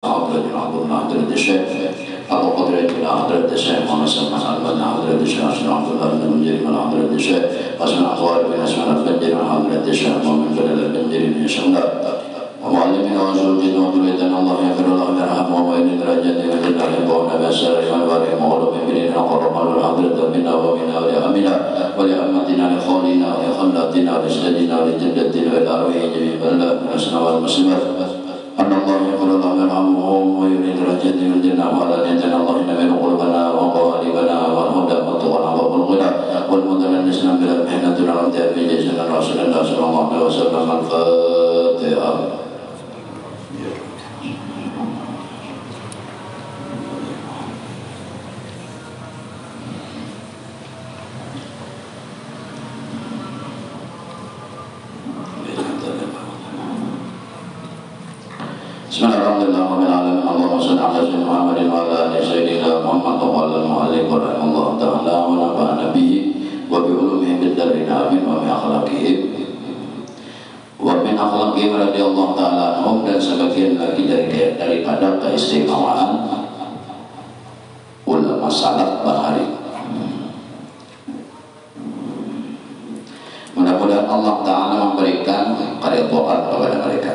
حضرة حضرة الشيخ أبو قدرتنا حضرة الشيخ محمد سلمان البنا حضرة الشيخ أشرف عبد الله بن المنذر من حضرة الشيخ حسن أخوار بن أسمان البنجر من حضرة الشيخ محمد بن البنجر من شمدة ومعلمنا وزوجنا وذريتنا الله يغفر الله ويرحمه وإن درجات من الله يبون بأسر من بارك مغلوب مننا قربا والحضرة منا ومنا ولأمنا ولأمتنا لخالنا ولخلاتنا ولسجدنا ولجدتنا إلى أروح جميع بلاد من الأسنى والمسلمات أن الله يغفر الله ويرحمهم ويريد درجات من الجنة وعلى نيتنا الله ينمي قلوبنا وقوالبنا والهدى والتقى والغنى والمدن الإسلام بلا محنة العبد في جيشنا رسول الله صلى الله عليه وسلم الفاتحة. Bismillahirrahmanirrahim. Allahumma shalli ala sayyidina Muhammadin wa ala ali sayyidina Muhammad wa ala al-mu'allif rahimahullah ta'ala wa nafa'ana bihi wa bi ulumihi bid darin amin wa min akhlaqihi wa min akhlaqihi radhiyallahu ta'ala anhum, dan sebagian lagi daripada keistimewaan ulama salaf bahari. Mudah-mudahan Allah Ta'ala memberikan keridhaan kepada mereka.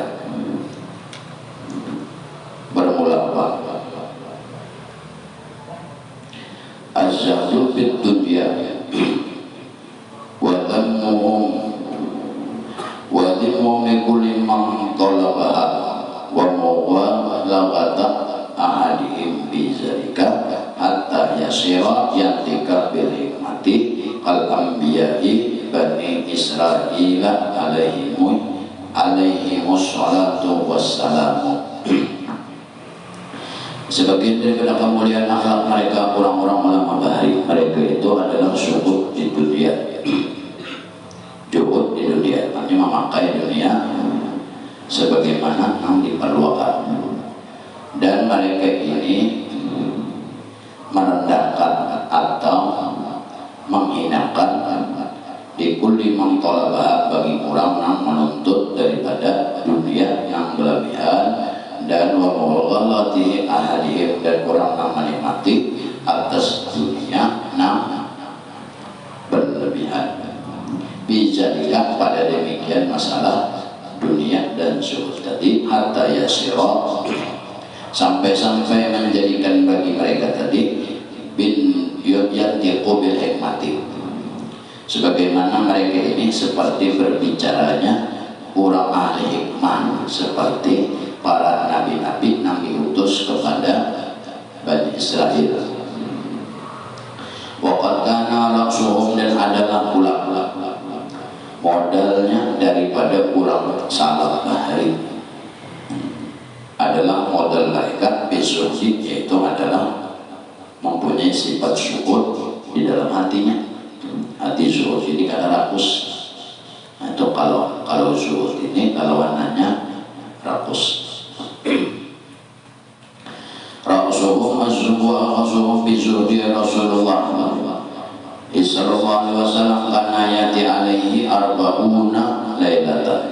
Bermula apa? Az-zahdu fid dunya wa dhammuhum wa dhimmu min kulli man talabaha wa muwalagata ahadihim bi zalika hatta yasira yantika bil hikmati al anbiya'i bani Israila alaihimus salatu wassalamu. Sebagian daripada kemuliaan akhlak mereka orang-orang ulama bahari, mereka itu adalah zuhud di dunia, zuhud di dunia, artinya memakai dunia sebagaimana yang diperlukan. Dan mereka ini merendahkan atau menghinakan di kulli man talaba, bagi orang yang menuntut daripada dunia yang berlebihan, dan wa mawalati ahadihim, dan orang yang menikmati atas dunia yang berlebihan. Bijalika, pada demikian masalah dunia dan zuhud tadi, hatta yasira, sampai-sampai menjadikan bagi mereka tadi bin yantiqu bil hikmati, sebagaimana mereka ini seperti berbicaranya orang ahli hikmah, seperti para nabi-nabi yang diutus kepada Bani Israel. Waqad kana raqsuhum, dan adalah pula modalnya daripada orang salaf bahari, adalah modal mereka besuci, yaitu adalah mempunyai sifat syukur di dalam hatinya. Hati zuhud ini kada rakus. Nah, itu kalau zuhud ini kalau warnanya rakus. Rasulullah Rasulullah bizuhdi Rasulullah sallallahu alaihi wasallam kana yati alaihi arba'una lailatan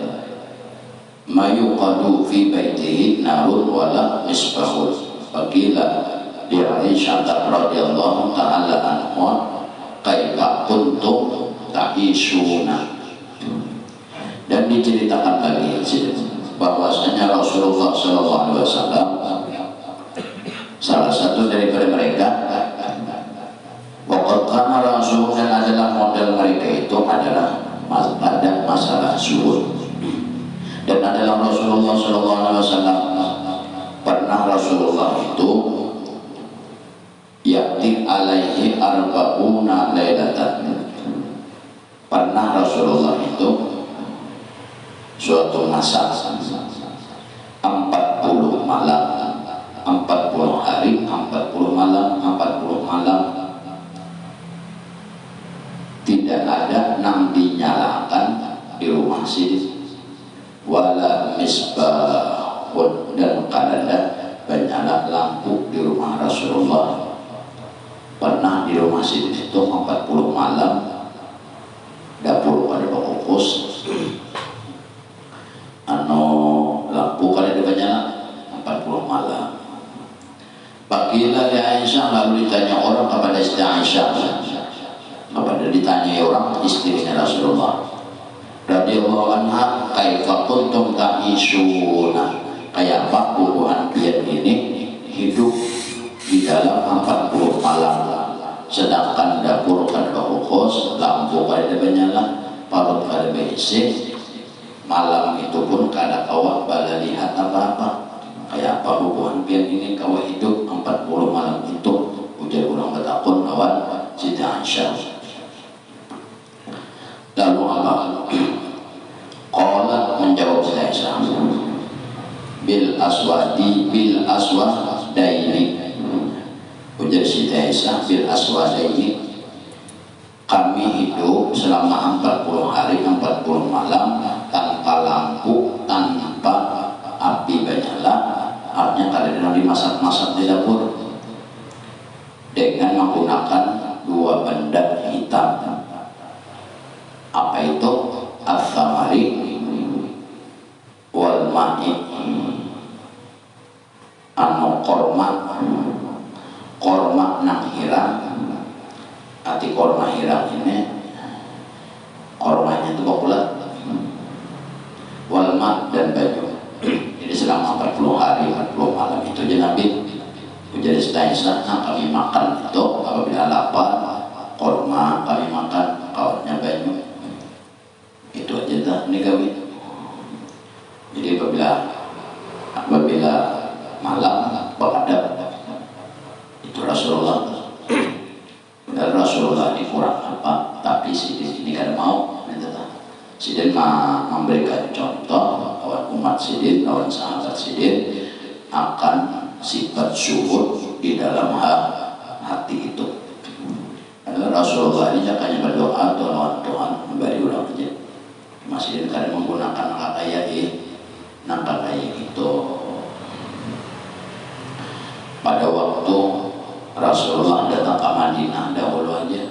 mayuqadu fi baitihi narun wala misbahun. Faqila li Aisyah radhiyallahu ta'ala anha kaifa kuntum ta'ishuna. Dan diceritakan lagi bahwasanya Rasulullah sallallahu alaihi wasallam salah satu daripada mereka, waqad kana Rasul, dan adalah model mereka itu adalah pada masalah zuhud. Dan adalah Rasulullah sallallahu alaihi wasallam pernah Rasulullah itu yati alaihi arba'una lailatan, pernah Rasulullah itu suatu masa 40 malam, 40 hari, 40 malam, 40 malam tidak ada yang dinyalakan di rumah sini, wala misbahun, dan kadang menyala lampu di rumah Rasulullah. Pernah di rumah sini itu 40 malam dapur pada fokus, lampu kali ada banyak 40 malam Fakila li Aisyah, lalu ditanya orang kepada istri Aisyah, ditanya orang istrinya Rasulullah radhiyallahu anha, kaifa kuntum ta'ishuna, kayak apa hubungan pian ini hidup di dalam 40 malam, sedangkan dapur kada khusus, lampu kada menyala, parut kada beisi, malam itu pun kada kawak bala lihat apa-apa. Kayak apa hubungan pian ini kawak hidup 40 malam itu? Ujar orang bertakun lawan Siti Aisyah. Lalu apa? Qalat, menjawab Siti Aisyah, bil aswadaini. Ujar Siti Aisyah, bil aswadaini, kami hidup selama 40 hari 40 malam tanpa lampu, tanpa api menyala. Artinya kalian dimasak-masak di dapur dengan menggunakan 2 benda hitam. Apa itu? Al-thamari wal ma'i, anu korma nang hirang. Arti korma hirang ini, kormanya itu populer, wal ma' dan baju. Jadi selama 40 hari 40 malam itu aja Nabi menjadi setahun kami makan itu apabila lapar, korma kami makan, kawannya banyak. Itu aja dah negawi. Jadi apabila malam beradab itu Rasulullah. Dan Rasulullah ini kurang apa, tapi Sidin ini kan mau. Sidin memberikan contoh lawan umat Sidin, lawan sahabat Sidin akan sifat syuhud di dalam hati itu. Karena Rasulullah ini jakanya berdoa lawan Tuhan memberi ulang aja. Masih kadang menggunakan nangka kayak itu. Pada waktu Rasulullah datang ke Madinah dahulu aja.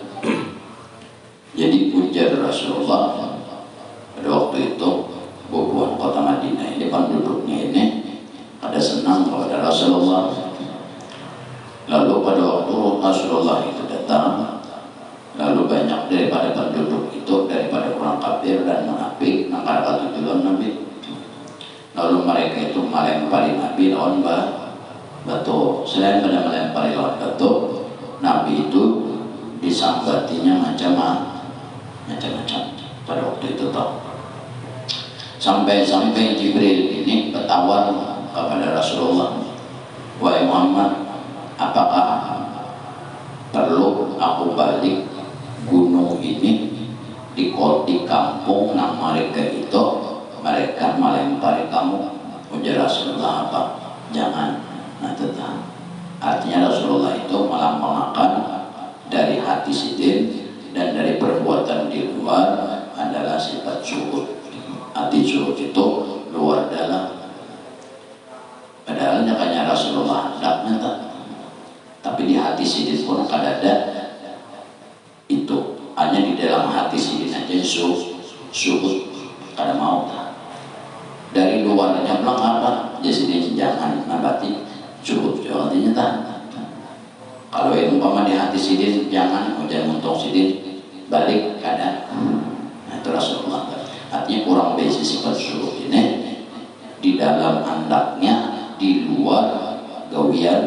Jadi ujar Rasulullah pada waktu itu, bubuhan kota Madinah ini penduduknya ini pada senang kepada Rasulullah. Lalu pada waktu Rasulullah itu datang, lalu banyak daripada penduduk itu, daripada orang kafir dan munafik, maka tujuan Nabi. Lalu mereka itu melempari Nabi lawan batu. Selain pada melempari lawan batu, Nabi itu disambatinya macam-macam pada waktu itu tahu. Sampai Jibril ini bertawar kepada Rasulullah, wahai Muhammad, apakah perlu aku balik gunung ini di kampung yang mereka itu mereka melempari kamu? Ujar Rasulullah, apa? Jangan. Nah, tetap. Artinya Rasulullah itu melambangkan dari hati Sidin dan dari perbuatan di luar adalah sifat syukur. Hati syukur itu luar dalam. Padahal nyakanya Rasulullah hendak, tapi di hati Sidin pun ada itu. Hanya di dalam hati Sidin aja syukur kada mau. Dari luarnya bilang apa? Jadi jangan nabati syukur. Artinya tak. Kalau yang umpama di hati Sidin jangan untung Sidin balik kada. Nah, itu Rasulullah. Artinya kurang besi sifat syukur ini di dalam andaknya, di luar gawian,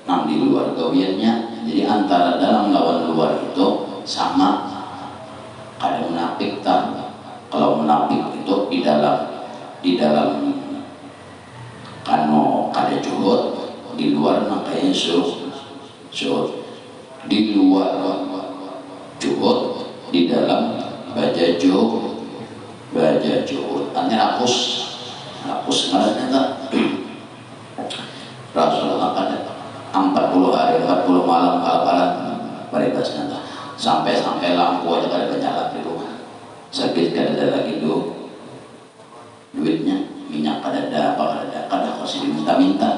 di luar gawiannya. Jadi antara dalam lawan luar itu sama. Kada munafik tak. Kalau munafik itu di dalam kano kada juhud, di luar makanya syuhud. Di luar juhud, di dalam baca juhud. Artinya hapus nggak. Rasulullah pada 40 hari 40 malam kalapalan peribasnya sampai lampu aja kada menyala di rumah. Sakit kada ada lagi duitnya, minyak kada ada, apa kada kasih diminta-minta.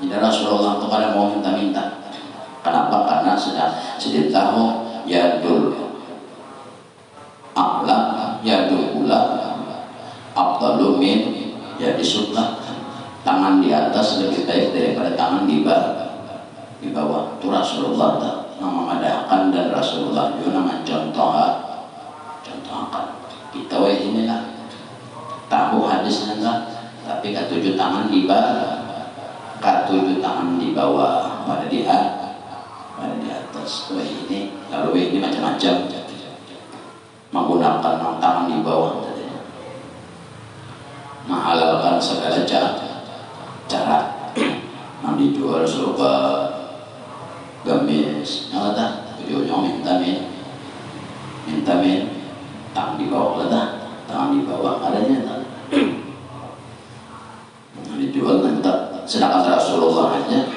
Jadi Rasulullah itu kada mau minta-minta. Kenapa? Karena sedih tahu yadul a'la, yadul ula afdalu min yadis sufla. Tangan di atas lebih baik daripada tangan di dibawa itu Rasulullah tak nama madahakan dan Rasulullah juga nama contohkan kita inilah tahu hadisnya tak, tapi ketujuh tangan di bawah, ketujuh tangan di bawah pada di atas. Ini lalu ini macam-macam menggunakan tangan di bawah, menghalalkan segala cara yang dijual serba gamis, nyata ujung-ujung minta min tangan di bawah lah, tangan di bawah adanya tak dijual nanti. Sedangkan Rasulullah aja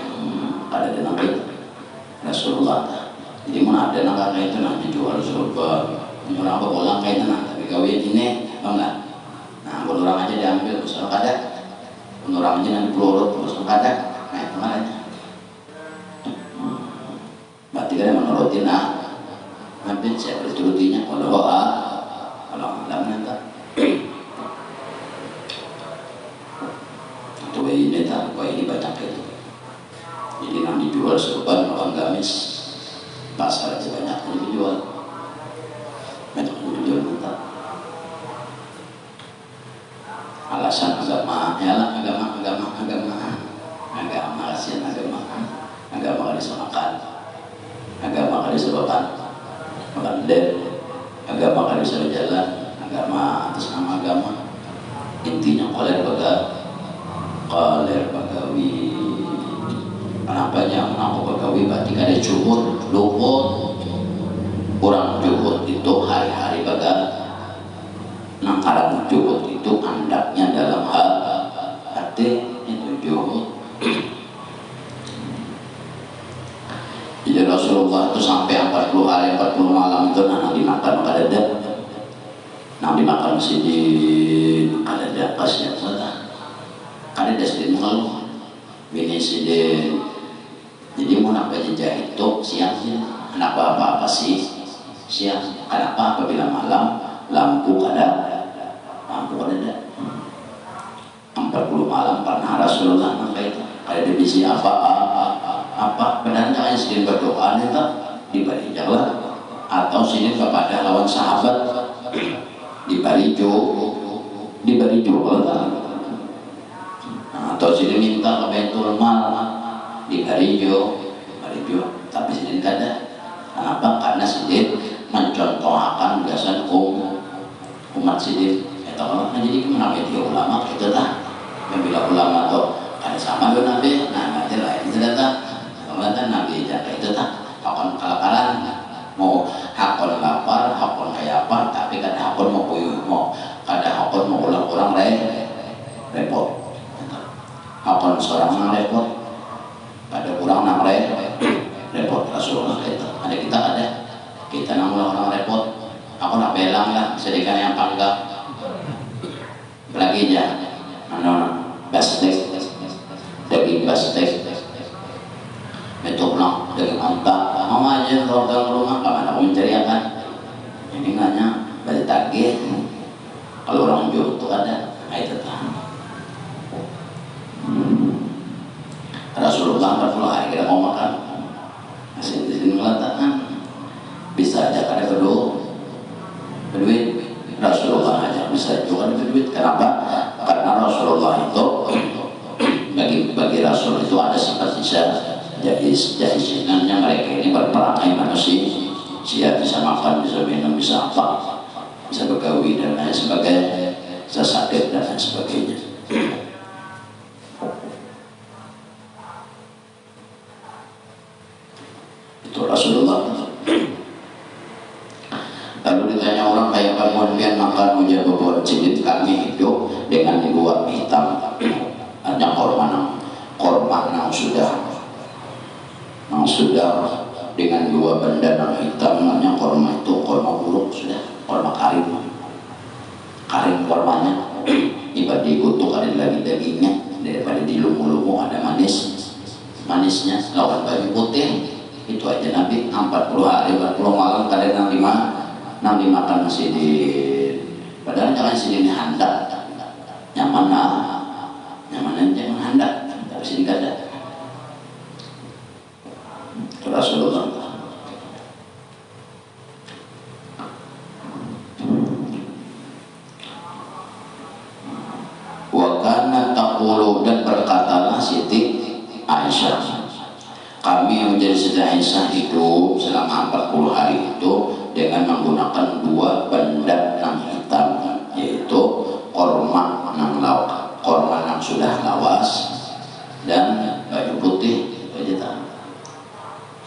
ada di nabi Rasulullah tak. Jadi mana ada nak kayak itu nanti dijual serba orang apa bolang kayak itu nanti tapi kawin ini enggak. Nah orang aja diambil usul kada, orang aja nanti pelurut usul kada, nah itu mana? Berarti kan menurutin hampir saya berturutinya kalau alam nanti. Itu ini tak, ini banyak itu. Jadi yang dijual serban orang gamis, pasar aja banyak yang dijual, banyak yang dijual nanti. Alasan agama, ya lah agama kasihan agama disamakan, agama disebabkan makan agama bisa berjalan, agama atas nama agama. Intinya koler bagawi kenapanya mengaku bagawi berarti ada juhud luput kurang juhud itu hari-hari nangkaran juhud itu andaknya dalam hati itu juhud. Jadi Rasulullah itu sampai 40 hari 40 malam itu dimakan maka ada dimakan sidin ada kasih saja ada sidin mengeluh bini sidin. Jadi mau nak jahit itu siang sih kenapa apa sih siang kenapa apabila malam lampu ada 40 malam pernah Rasulullah maka itu ada divisi apa benar jangan sidin berdoa itu diberi jalan atau sidin kepada lawan sahabat diberi jual atau sidin minta ke Baitul Mal diberi jual tapi sidin kada. Kenapa? Karena sidin mencontohkan biasa umat sidin jadi kenapa dia ulama itu tak yang bilang ulama tuh ada sama dengan nabi nanti lain itu datang kemudian nabi jaga itu tak hakon kelaparan mau hakon lapar hakon kayak apa tapi kada hakon mau puyuh mau kada hakon mau ulang repot hakon seorang yang repot pada kurang nang repot Rasulullah itu ada kita nang orang repot aku nak belang lah sedikit yang panggang lagi aja bastek daging bastek betul nak daging onta mama aja orang rumah kapan aku mencariakan ini nanya balik tagih kalau orang jual itu ada itu Rasulullah 40 hari kita mau makan masih di sini meletakkan bisa aja kada berduit Rasulullah aja bisa juga berduit. Kenapa? Karena Rasulullah itu bagi Rasul itu ada sifat jadi sinannya mereka ini berperangai manusia bisa makan, bisa minum, bisa apa, bisa begawi dan lain sebagainya, bisa sakit dan lain sebagainya. Itu Rasulullah. Lalu ditanya orang kayak kamu pian makan ujar bobor cedit kami hidup dengan dua hitam hanya korban sudah dengan dua benda yang hitam hanya korma itu korma buruk sudah korma karim kormanya ibadah dikutuk ada lagi dagingnya daripada di lumu ada manisnya lawan baju putih itu aja Nabi 40 hari 40 malam kadang nang dimakan masih di padahal jangan sini handak nyaman jangan handak tapi sini kada Rasulullah. Wa kana taqulu, dan berkatalah Siti Aisyah, kami yang menjadi Siti Aisyah hidup selama 40 hari itu dengan menggunakan 2 benda yang hitam, yaitu korma nang lauk, korma nang sudah lawas, dan baju putih.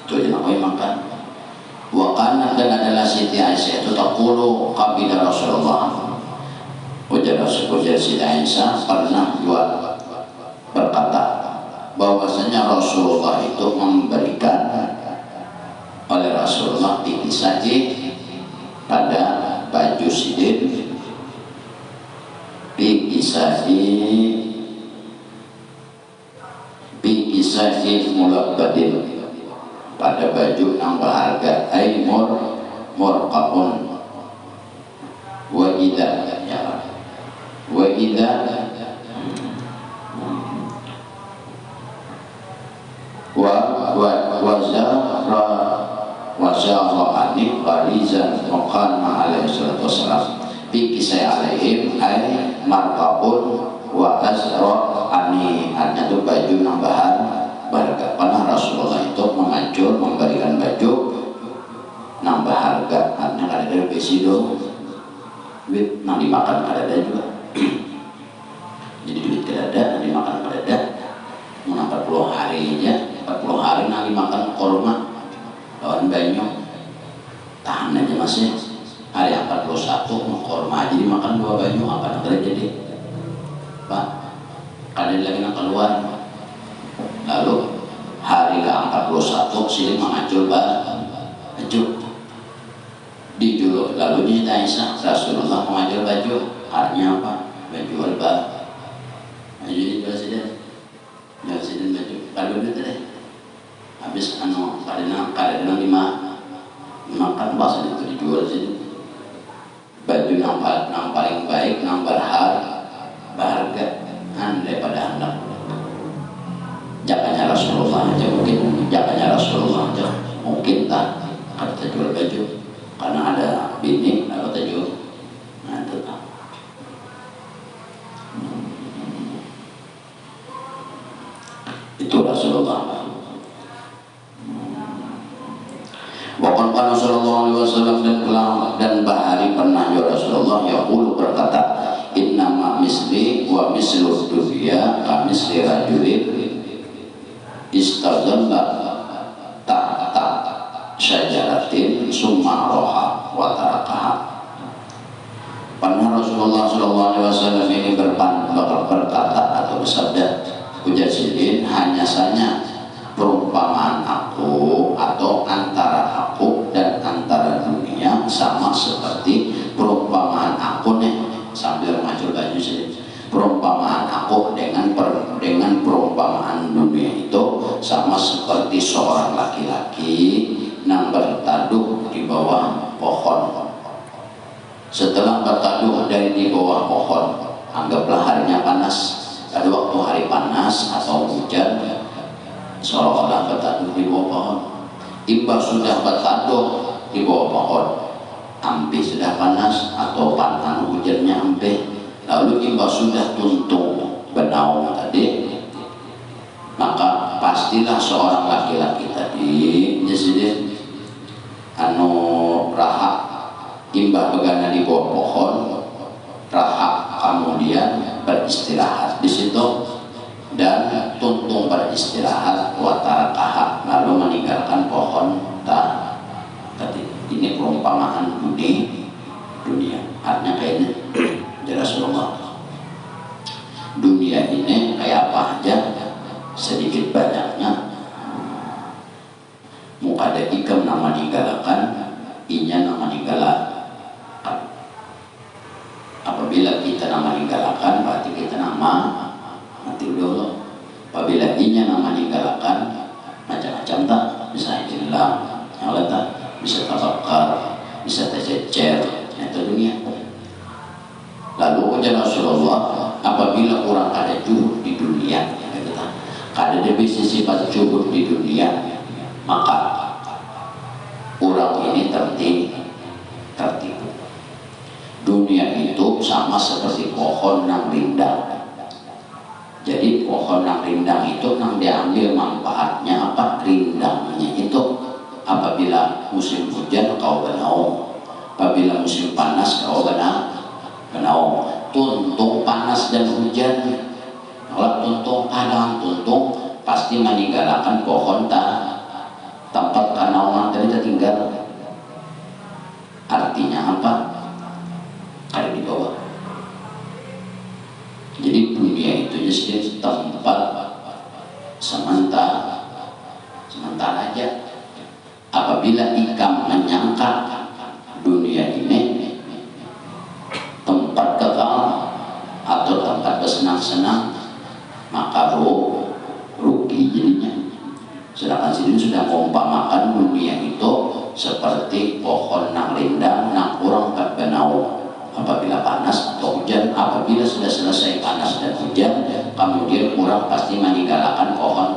Itu aja namanya makan. Wa kana, dan adalah Siti Aisyah itu taqulu qabila Rasulullah, ujar Siti Aisyah pernah berkata bahwasanya Rasulullah itu memberikan oleh Rasulullah bikisaji pada baju sidin, bikisaji mulabbadin, pada baju yang berharga, ay murqabun wa idza wazarani barizan muqanna alaihi salatu wassalam bikisai alaihim ay marqabun wa azra'ani, artinya itu baju yang berharga. Pernah Rasulullah itu mengancur memberikan baju yang berharga, artinya kada ada besido duit yang dimakan kada ada juga. Jadi duit kada ada, yang dimakan kada ada. 40 hari aja, 40 hari yang dimakan korma lawan banyu, tahan aja masih. Hari 41 korma aja dimakan 2 banyu, apa yang terjadi Pak? Kada lagi nak keluar. Lalu hari ke-41 silih mengacul baju dijuluk. Lalu ditanya Rasulullah mengacul baju, artinya apa? Baju alba, baju di presiden baju kalau itu deh. Habis kada makan bahasa itu dijual sini. Baju yang paling baik, yang berharga daripada hendak. Jakanya Rasulullah aja mungkin, mungkin tak kada jual baju karena ada bini, kalau tak jual. Nah itu tak. Itu Rasulullah. Bahkan pada Rasulullah SAW dan bahari pernah ya Rasulullah yaqulu berkata, innama misli wa mislud dunya ka misli rajulin istazalla ta'ta syajaratin summa roha wa tarakaha. Pernah Rasulullah SAW ini berkata atau bersabda, ujar Sidin, hanya saja perumpamaan aku atau antara aku dan antara dunia sama seperti perumpamaan aku nih, sambil maju baju sini. Perumpamaan aku dengan perumpamaan dunia itu sama seperti seorang laki-laki yang bertaduh di bawah pohon. Setelah bertaduh dari di bawah pohon, anggaplah harinya panas. Ada waktu hari panas atau hujan, seolah-olah bertaduh di bawah pohon. Imbas sudah bertaduh di bawah pohon, ampe sudah panas atau panas hujannya ampe, lalu imbas sudah tuntung benaung tadi, maka pastilah seorang laki-laki tadi jadi raha imbah begana di bawah pohon, raha kemudian beristirahat di situ dan tuntung beristirahat watarakaha, lalu meninggalkan pohon tadi. Ini perumpamaan dunia. Artinya kayaknya dari Rasulullah, dunia ini kayak apa aja, sedikit banyaknya mukada ikam nama digalakan, inya nama digalakan. Apabila kita nama digalakan, berarti kita nama mati dulu. Apabila inya nama digalakan, macam-macam tak, bisa hilang, yang letak, bisa terbakar, bisa tercecer, itu dunia. Lalu ujar Rasulullah, apabila orang ada juhud di dunia, kada ada sifat juhud di dunia, maka orang ini tertipu. Dunia itu sama seperti pohon nang rindang. Jadi pohon nang rindang itu nang diambil manfaatnya apa? Rindangnya itu. Apabila musim hujan kau benaung, apabila musim panas kau benaung. Tuntung panas dan hujan, kalau tuntung padang tuntung pasti meninggalkan pohon tempat kanaungan tadi tertinggal. Artinya apa? Ada di bawah. Jadi dunia itu jadi tempat sementara aja. Apabila ikam menyangka dunia ini tempat kekal atau tempat bersenang-senang, maka rugi jadinya. Sedangkan sini sudah mengumpamakan dunia itu seperti pohon nang rindang nang kurang terbenau. Apabila panas atau hujan, apabila sudah selesai panas dan hujan, kemudian kurang pasti meninggalkan pohon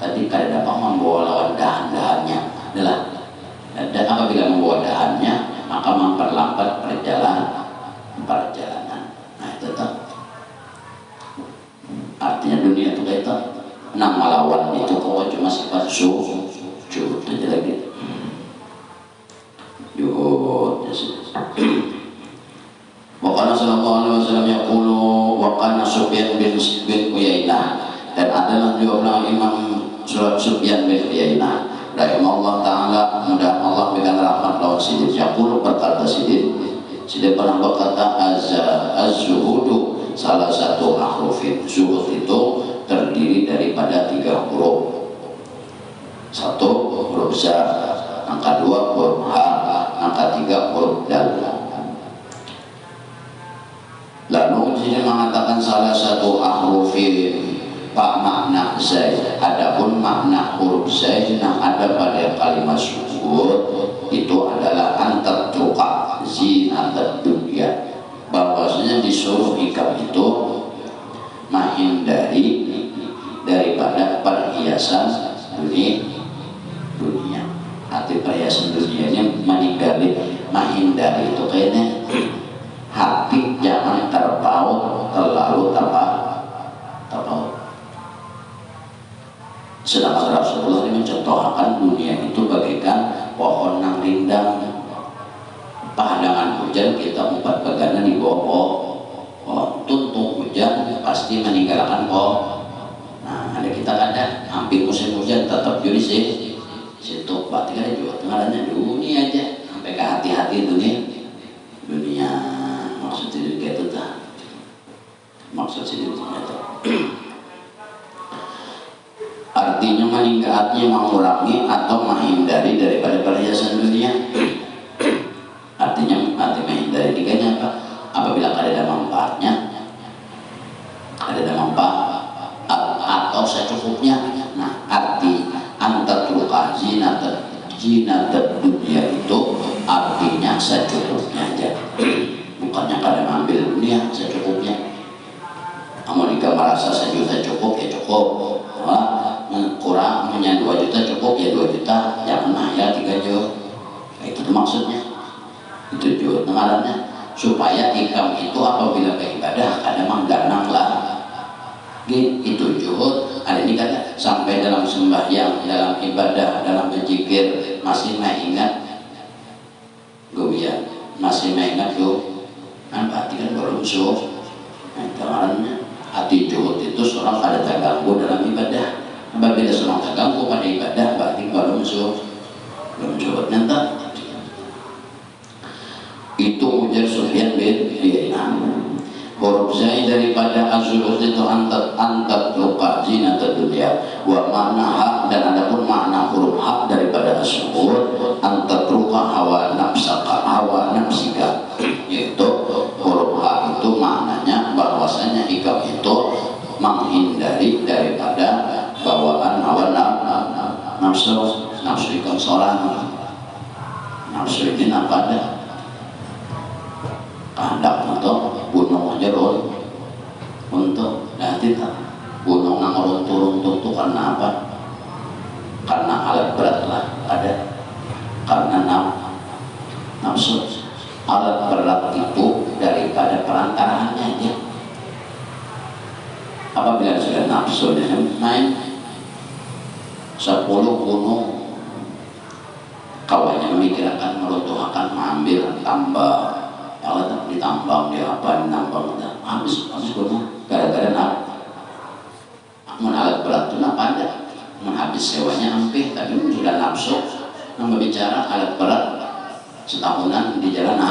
tadi kada dapat membawa lawan dahan-dahannya adalah. Dan apabila membawa dahannya, maka memperlambat perjalanan. Nah itu tak. Artinya dunia itu kayak itu. Nama lawan itu kau cuma sifat juhud aja lagi. Juhud. Wakana sallallahu alaihi wasallam yaqulu wakana Sufyan bin Uyainah, dan adalah juga Imam Sufyan bin Uyainah rahimahullah taala, mudah Allah berikan rahmat lawan sidin. Yaqulu berkata sidin pernah berkata az-zuhudu salah satu ahrufin. Zuhud itu terdiri daripada 3 huruf. 1 huruf za, angka 2 huruf ha, angka 3 huruf dal. Lalu dia mengatakan salah satu ahrufin pak makna zaid. Adapun makna huruf zaid yang ada pada kalimat zuhud itu adalah antar tuqa zinat dunia. Bahwasanya disuruh ikam itu menghindari daripada perhiasan dunia. Arti perhiasan dunia ini menghindari itu kayaknya hati jangan terpaut terlalu terpaut. Sedangkan Rasulullah ini mencontohkan dunia itu bagaikan pohon nang rindang. Pandangan hujan kita umpat pegangan di bawah pohon. Tuntung hujan pasti meninggalkan pohon. Nah ada kita ada hampir musim hujan tetap juri situ berarti kan juga tengahnya dunia aja sampai ke hati-hati dunia. Maksud itu gitu tak? Maksud itu ternyata artinya meningkatnya mengurangi atau menghindari daripada perhiasan dunia. Artinya menghindari tiganya apa? Apabila ada manfaatnya, ada manfaat atau secukupnya. Nah arti antar tuqa zinat dunia itu artinya secukupnya aja. Bukannya kada mengambil dunia secukupnya. Namun jika merasa 1 juta cukup ya cukup, kurang punya 2 juta cukup ya 2 juta, jangan ya 3 juta. Itu maksudnya. Itu juhud ngarannya supaya ikam itu apabila beribadah kada mengganang lah. Itu juhud. Ada ini kan sampai dalam sembahyang, dalam ibadah, dalam berzikir masih mengingat gobian, masih mengingat berarti kan baru usul. Nah, caranya hati juhud itu seorang ada terganggu dalam ibadah. Apabila seorang terganggu pada ibadah berarti baru usul, belum juhud nyata. Itu ujar Sufyan bin Uyainah. Huruf zaid daripada az-zuhud itu antat luqa zinat dunia. Wa makna hak, dan adapun makna huruf hak daripada az-zuhud antat luqa hawa nafsika. Yaitu huruf hak itu maknanya bahwasanya ikam itu menghindari daripada bawaan hawa nafsu ikam seorang. Nafsu ini apa ada? Kehendak untuk gunung aja untuk nanti tak gunung nang runtuh itu karena apa? Karena alat berat lah ada, karena 10 gunung kawannya memikirkan meruntuhkan mengambil tambah kalau ditambang dia apa ditambang habis gunung gara-gara alat berat itu apa ada habis sewanya hampir tapi sudah nafsu bicara alat berat setahunan di jalan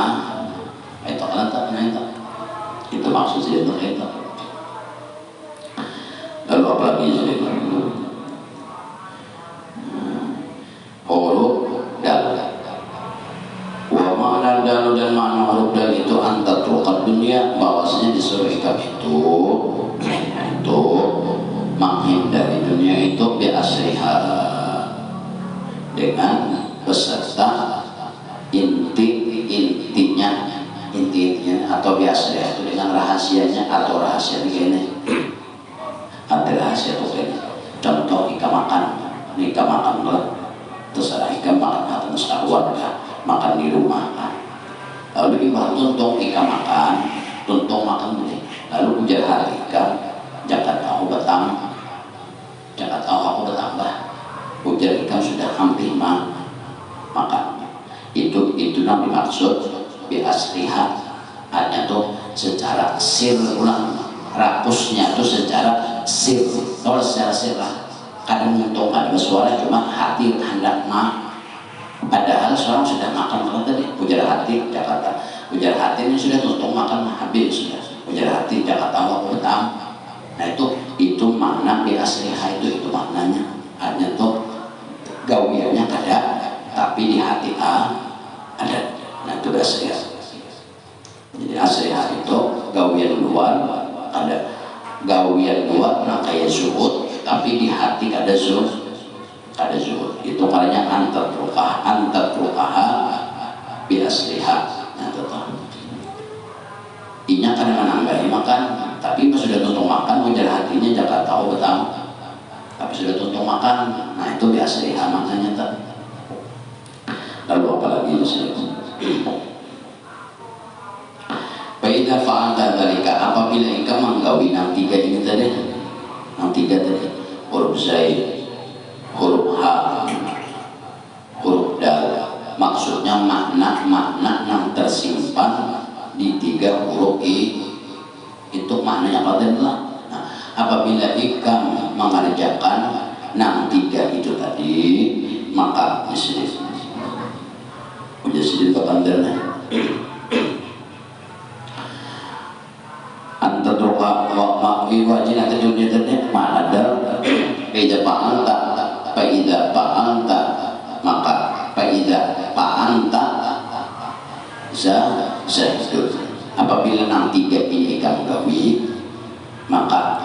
itu alat itu maksud saya itu lalu apa lagi huruf dal wa ma'na dal dan makna huruf dal itu antar tuqad dunia bahwasanya disuruh ikam itu menghindari dunia itu biasriha dengan beserta intinya atau biasriha itu dengan rahasianya atau rahasia begini ada rahasia begini contoh ikan makan terserah ikan makan atau keluarga makan di rumah lalu ibarat tuntung ikan makan tuntung makan beli lalu ujar hari ikan jangan tahu betang jangan tahu aku bertambah ujar ikan sudah hampir makan itu yang dimaksud biasliha hanya tuh secara sir ulang rakusnya itu secara sir kalau secara sir kadang untung ada suara cuma hati hendak padahal seorang sudah makan kalau tadi ujar hati Jakarta ujar hati ini sudah tuntung makan habis sudah ujar hati Jakarta aku betang nah itu makna biasliha itu maknanya hanya tuh gawiannya ada tapi di hati ada nah itu asliha jadi asliha itu gawian luar ada gawian luar nah kayak zuhud tapi di hati ada zuhud itu maknanya antar rukaha biasliha nah itu inya kadang menambahi makan tapi sudah tuntung makan ujar hatinya jangan tahu betang tapi sudah tuntung makan nah itu biasliha maknanya lalu apalagi Faidah fa'alta dzalika apabila engkau menggawi yang tiga ini tadi huruf zai huruf ha huruf dal maksudnya makna yang tersimpan di 3 huruf itu maknanya apa adalah apabila ikam mengerjakan 3 itu tadi maka udah sedih kepandarnya antar doa ma'wi wajin atau dunia tadi mana ada beda pa'anta fa'idha pa'anta maka fa'idha pa'anta zahidun apabila 3 ini ikam gawi maka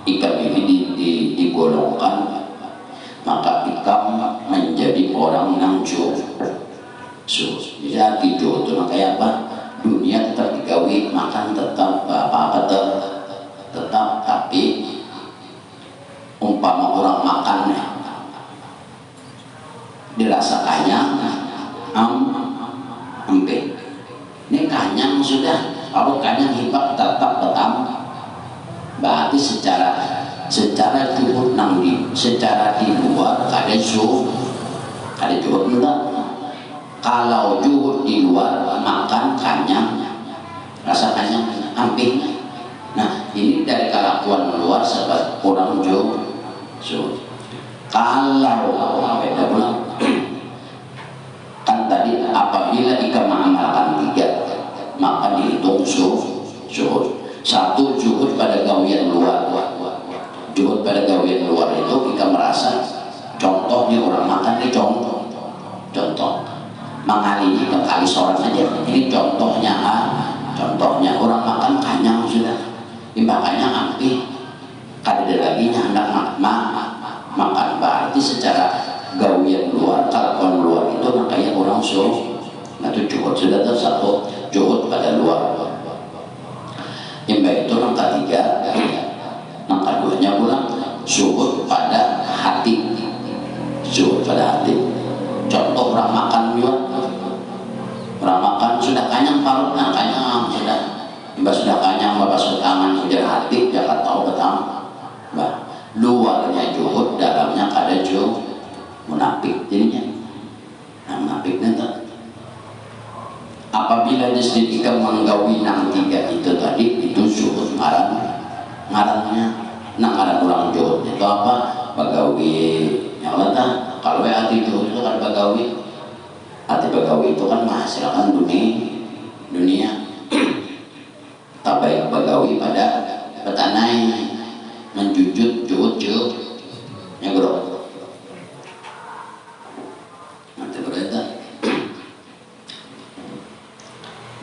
ikam ini digolongkan maka ikam menjadi orang yang bisa tidur itu kayak apa dunia tetap digawi makan tetap apa-apa tetap tapi umpama orang makan dirasa kanyang empih ini kanyang sudah kalau kanyang hibak tetap berarti secara juhud secara di luar ada juhud enggak kalau juhud di luar makan kanyang rasa kanyang hampir nah ini dari kelakuan luar sebab kurang juhud kalau beda pulang kan tadi apabila jika mengamalkan 3 maka dihitung juhud 1 juhud pada gawian luar juhud pada gawian luar itu jika merasa contohnya orang makan ini contoh mengalih ke kali seorang aja ini contohnya orang makan kanyang sudah makanya hampir kada ada lagi hendak makan berarti secara gawian luar kelakuan luar itu makanya orang nah itu juhud sudah ada 1 juhud pada luar yang baik itu yang ketiga yang keduanya pulang zuhud pada hati contoh orang makan juga orang makan sudah kanyang parutnya kanyang sudah kanyang bapak tangan ujar hati jangan tahu betang luarnya juhud dalamnya ada juhud munafik jadinya. Nah munafik nanti apabila disediakan menggawi nang tiga itu tadi itu zuhud ngarannya ngaran orang juhud itu apa? Bagawi yang lain kalau hati juhud itu kan bagawi, hati bagawi itu kan menghasilkan dunia tak baik bagawi pada petanai menjujut juhud ya bro. Nanti berita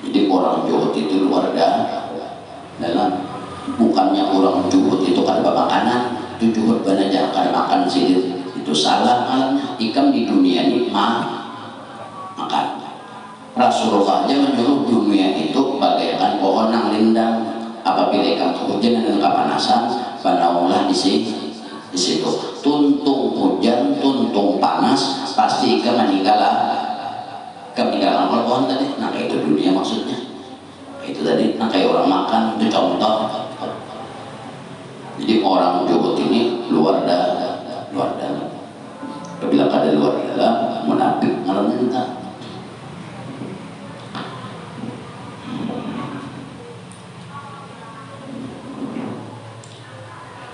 jadi orang juhud itu luar dalam bukannya orang juhud itu kan makanan itu juhud banyak akan makan sedikit itu salah malamnya ikam di dunia ini makan. Rasulullah aja menyuruh dunia itu bagaikan pohon yang rindang apabila ikam kehujanan dan kepanasan banaulah di situ tuntung hujan tuntung panas pasti ikam meninggalkan pohon tadi. Nah itu dunia maksudnya itu tadi. Nah kayak orang makan itu contoh. Jadi orang juhud ini luar dalam. Apabila ada luar dalam munafik ngalamnya.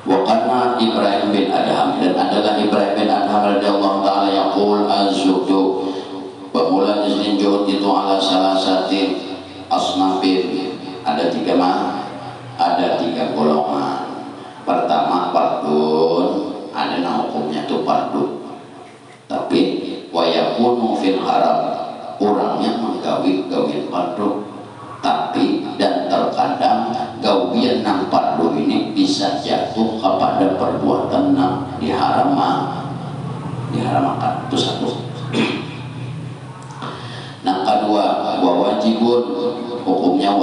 Wakana Ibrahim bin Adham dan adalah Ibrahim bin Adham radhiyallahu taala yaqul az-zuhdu pemula jenis juhud itu ala salah satu asnafin ada tiga golongan. Pertama fardun ada hukumnya itu fardu tapi wayakunu fil haram orangnya menggawi gawian fardu tapi dan terkadang gawian nang fardu ini bisa jatuh kepada perbuatan nang diharamkan itu satu. Nah kedua wajibun hukumnya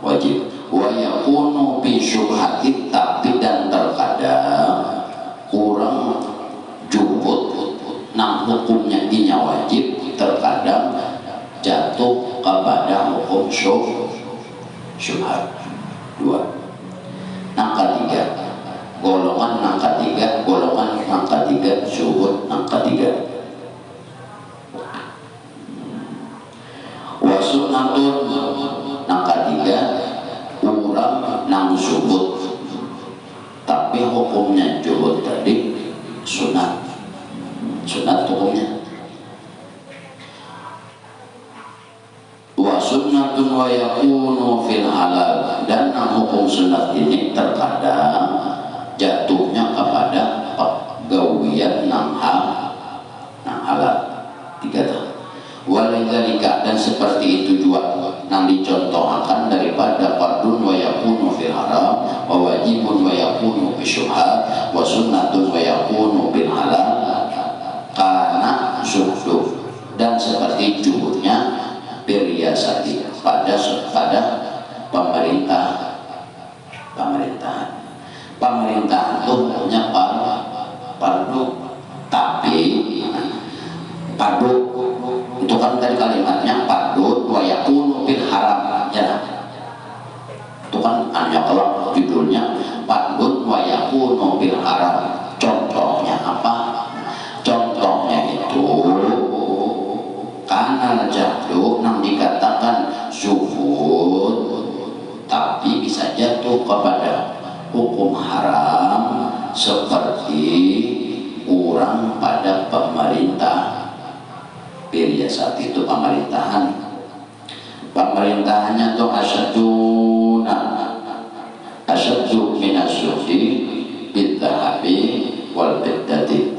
wajib wa yakunu bi syubhatin tapi dan terkadang kurang juhud nang hukumnya dinya wajib terkadang jatuh kepada hukum syubhat. Dua. Nang ketiga golongan syubhat nang ketiga wasunatun nang ketiga urang nang syubhat tapi hukumnya juhud tadi sunat hukumnya wa sunnatun wa yakunu fil halal dan hukum sunat ini terkadang jatuhnya kepada gawian nang halal. Tiga tahun walidzalika dan seperti itu juga nang dicontohkan daripada fardun wa yakunu fil haram wa wajibun wa yakunu fi syubhat wa sunnatun wa yakunu bil halal karena zuhud dan seperti juhudnya biriyasati pada pemerintahan itu punya fardu tapi fardu itu kan tadi kalimatnya fardu wa yakunu bil haram ya itu kan hanya kalau judulnya fardu wa yakunu bil haram. Contohnya apa? Contohnya itu karena jatuh nang dikatakan zuhud tapi bisa jatuh kepada hukum haram seperti kurang pada pemerintah biasa itu pemerintahannya tuh asyadu minasyuhi bidhahabi wal biddati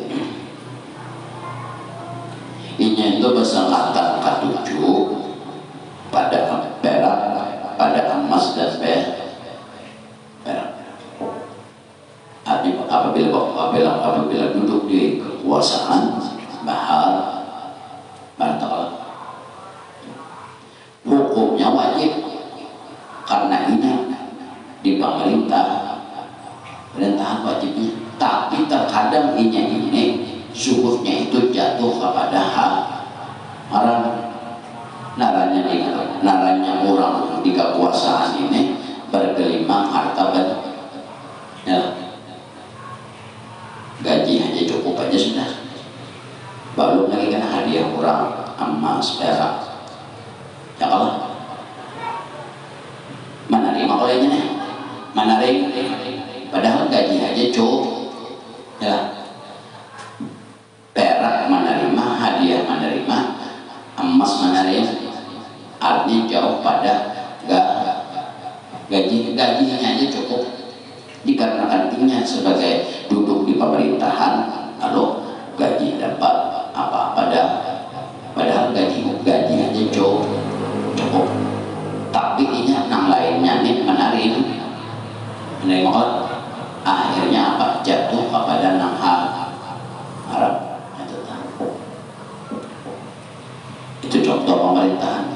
ini itu bersangkatan ketujuh pada perak pada emas dan perak. Apabila duduk di kekuasaan bahar hukumnya wajib karena ini di pemerintahan wajibnya tapi terkadang ini zuhudnya itu jatuh kepada haram. Naranya orang di kekuasaan ini bergelimang harta ya. Gaji hanya cukup aja sudah Belum lagi kan hadiah orang emas perak, ya kalau menerima olehnya nih, menarik, padahal gaji aja cukup, ya perak menerima, hadiah menerima, emas menerima, artinya jauh pada gajinya aja cukup, dikarenakan artinya sebagai duduk di pemerintahan lalu gaji dapat apa padahal gaji aja cukup, tapi ini yang lainnya nih menarik akhirnya apa jatuh kepada nang haram. Itu contoh pemerintahan,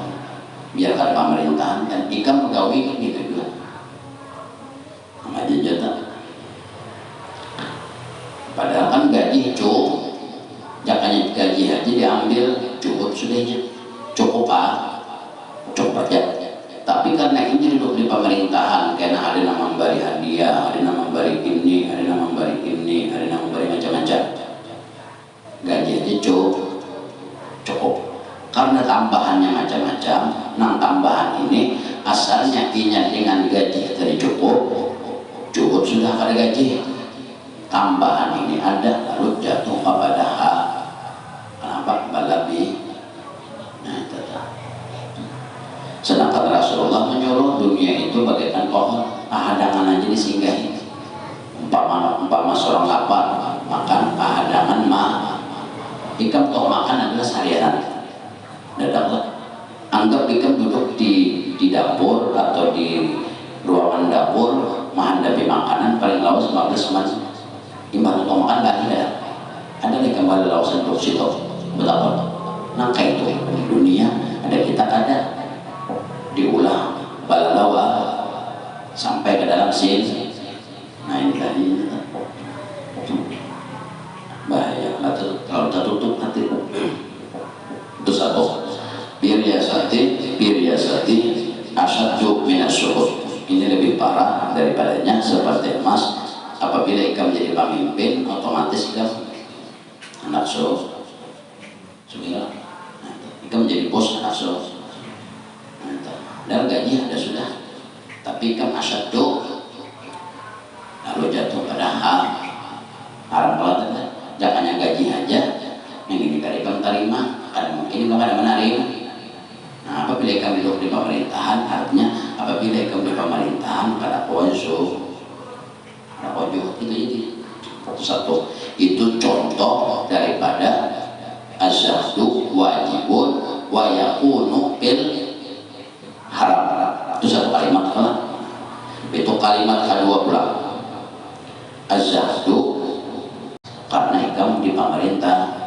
biarkan pemerintahan dan ikam pegawai ini juga sama aja padahal kan gaji cukup, jangan gaji aja diambil cukup sudahnya, cukup aja. Tapi karena ini duduk di pemerintahan, karena ada yang memberi hadiah, ada yang memberi ini, ada yang memberi ini, ada yang memberi macam-macam, gaji aja cukup. Karena tambahannya macam-macam, nang tambahan ini asalnya inya dengan gaji tadi cukup sudah pada gaji, tambahan ini ada lalu jatuh kepada kenapa balabi. Nah itu. Sedangkan Rasulullah menyuruh dunia itu bagaikan pohon, hadangan aja disinggahi. Umpama seorang lapar makan hadangan ikam toh makan adalah seharian. Dadaklah anggap ikam duduk di dapur atau di ruangan dapur menghadapi makanan paling lawas 15 menit imbang untuk makan lagi ada nih kembali lawasan untuk situ betapa nangka itu di dunia ada kita ada diulang balalawa sampai ke dalam sini. Nah ini tadi bahaya kalau tertutup nanti itu satu biryasati asyaddu minas syuhud. Ini lebih parah daripadanya seperti emas. Apabila ikam menjadi pemimpin otomatis ikam anak suruh ikam menjadi bos anak suruh dan gaji ada sudah, tapi ikam asyaddu lalu jatuh pada haram pelatihan. Jangan yang gaji aja yang ini ikam terima, kadang mungkin ikam ada menarik. Nah, apabila ikam hidup di pemerintahan, artinya apabila ikam di pemerintahan kada konsu, itu satu. Itu contoh daripada asyhadu wajibun wa yakunu bil haram. Itu satu kalimat kan? Itu kalimat kedua pula. Asyhadu karena ikam di pemerintahan.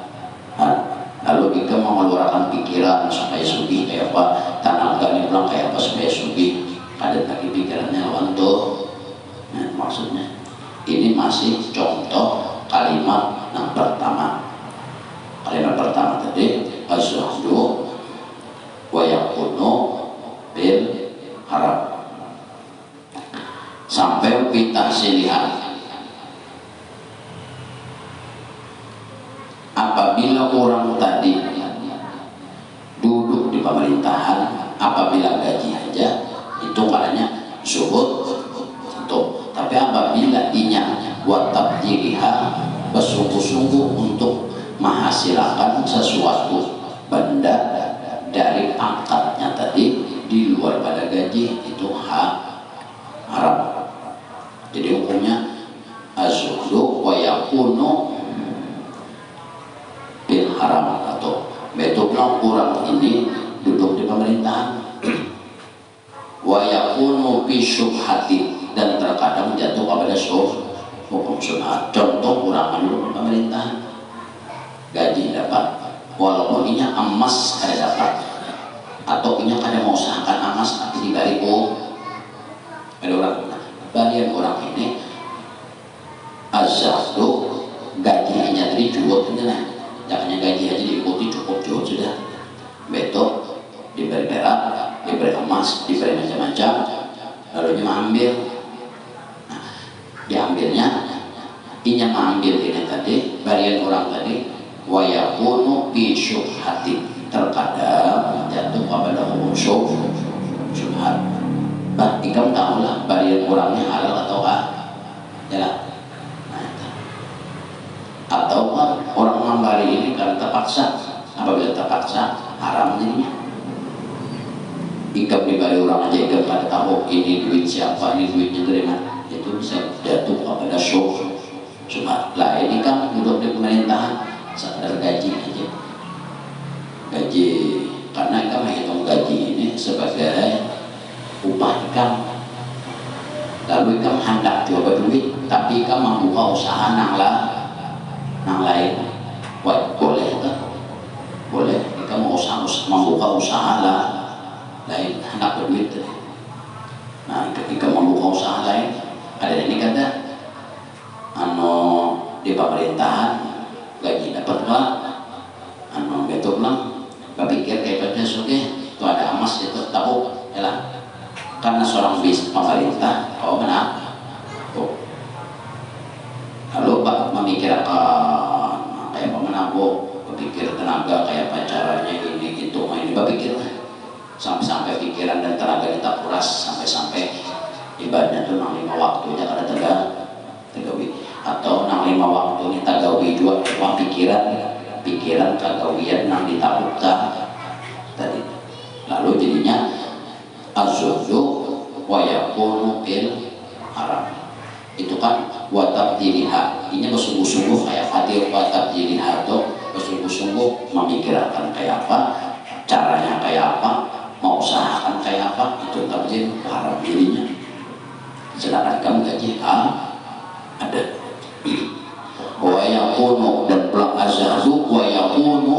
Lalu kita mengeluarkan pikiran supaya sugi kayak apa, tenaga ini pulang kayak apa supaya sugi, ada lagi pikirannya untuk maksudnya ini masih contoh kalimat yang pertama. Kalimat pertama tadi asyhadu wa yakunu bil haram sampai kita silihan. Apabila orang tadi duduk di pemerintahan, apabila gaji aja itu kalanya syuhud tentu. Tapi apabila inya watab diriha bersungguh-sungguh untuk menghasilkan sesuatu benda dari pangkatnya tadi di luar pada gaji, itu haram. Jadi hukumnya asyhadu wa yakunu bil haram atau betulnya orang ini duduk di pemerintahan wa yakunu bi syubhati dan terkadang jatuh kepada hukum syubhat. Contoh orang duduk di pemerintahan gaji dapat walaupun inya emas kada dapat atau inya kada mau usahakan emas tapi dibalik ada orang bagian orang ini asyhadu gajinya tadi cukup jangan gaji aja diikuti cukup sudah betul, diberi perak, diberi emas, diberi macam-macam, lalu dia mengambil. Nah, diambilnya inya mengambil ini tadi bagian orang tadi wa yakunu bi syubhatin, terkadang jatuh kepada hukum syubhat. Bah, ikam tahu lah barian orangnya halal atau ya. Atau orang membari ini karena terpaksa, apabila terpaksa haram jadinya. Ikam dibari orang aja, ikam pada tahu ini duit siapa, ini duitnya dari mana, itu bisa jatuh kepada syubhat. Lah ini kan untuk di pemerintahan sekedar gaji aja, gaji, karena ikam menghitung gaji ini sebagai upah ikam. Lalu ikam hendak coba duit, tapi ikam membuka usaha nang lain, boleh kan? Boleh, kita mau membuka usaha lain, hendak berduit. Nah, ketika membuka usaha lain, ada ini kata, di pemerintahan gaji dapat lah, betul lah, berpikir kayak pada suke, itu ada emas itu tahu, ya lah, karena seorang bis pemerintah, kau benar. Lalu Pak memikirkan kayak pemenang, berpikir tenaga kayak pacaranya ini gitu, ini berpikir sampai pikiran dan tenaga kita kuras sampai ibadah tuh nang 5 waktunya kada tegawi, atau nang 5 waktu ini tagawi juga cuma pikiran tagawian nang ditabuk tadi. Lalu jadinya az-zuhdu wa yakunu bil haram. Itu kan watab dilihat, ini bersungguh-sungguh kayak hadir watab dilihat tuh, bersungguh-sungguh memikirkan kayak apa, caranya kayak apa, mau usahakan kayak apa, itu tabjil haram dirinya. Sedangkan kamu gaji ada. Wa yakunu, dan pulang azhadu wa yakunu